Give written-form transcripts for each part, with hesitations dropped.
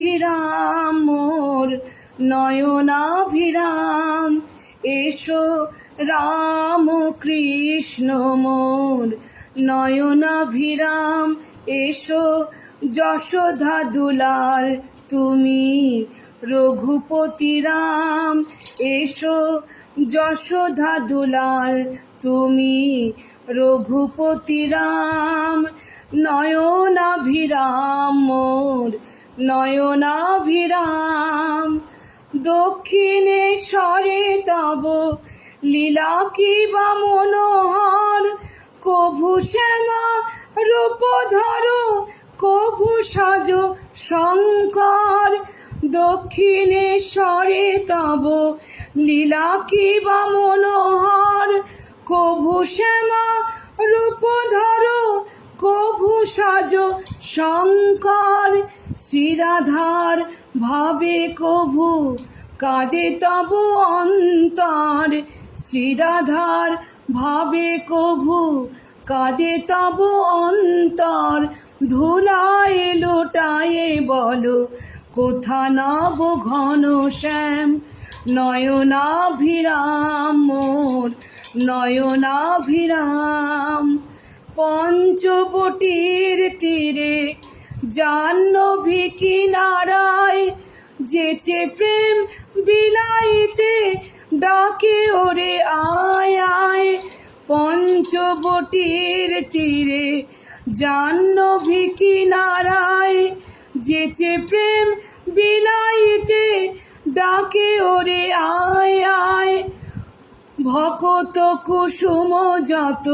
ভিরাম মোর নয়নাভিরাম, এসো রাম কৃষ্ণ মোর নয়নাভিরাম, এসো যশোধা দুলাল তুমি রঘুপতি রাম, এসো যশোধা দুলাল তুমি রঘুপতি রাম। নয়নাভিরাম মোর নয়নাভিরাম, দক্ষিণেশ্বরে তব লীলা কি বা মনোহর, কভু শ্যামা রূপধর কভু সাজ শঙ্কর, দক্ষিণেশ্বরে তব লীলা কি বা মনোহর, কভু শ্যামা রূপধর কভু সাজ শঙ্কর, শ্রীরাধার ভাবে কভু কাঁদে তব অন্তর, শ্রীরাধার ভাবে কভু কাঁদে তব অন্তর, ধুলায় লোটায়ে বলো কোথা নব ঘন শ্যাম, নয়নাভিরাম মোর নয়নাভিরাম। পঞ্চবটির তীরে জাহ্নবী কিনারায়, যেচে প্রেম বিলাইতে ডাকে ওরে আয় আয়, পঞ্চবটির তীরে জাহ্নবী কিনারায়, যেচে প্রেম বিলাইতে ডাকে ওরে আয় আয়, ভকত কুসুম যত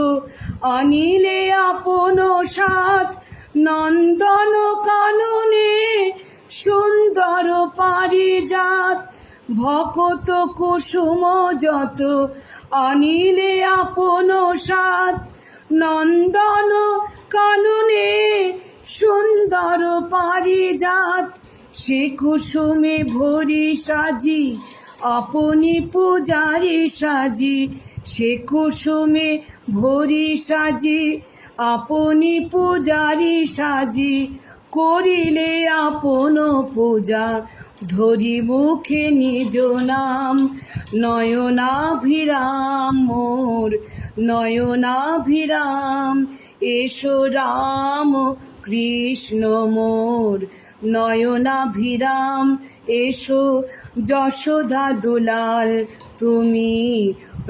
আনিলে আপন সাথ, নন্দন কাননে সুন্দর পারিজাত, ভকত কুসুম যত আনিলে আপন সাথ, নন্দন কাননে সুন্দর পারিজাত, সে কুসুমে ভরি সাজি আপনি পূজারি সাজি, সে কুসুমে ভরি সাজি আপনি পূজারি সাজি, করিলে আপন পূজা ধরি মুখে নিজ নাম, নয়নাভিরাম মোর নয়নাভিরাম, এসো রাম কৃষ্ণ মোর নয়নাভিরাম, এসো যশোধা দুলাল তুমি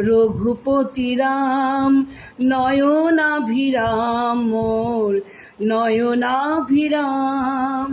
রঘুপতি রাম, নয়নাভিরাম মোর নয়নাভিরাম।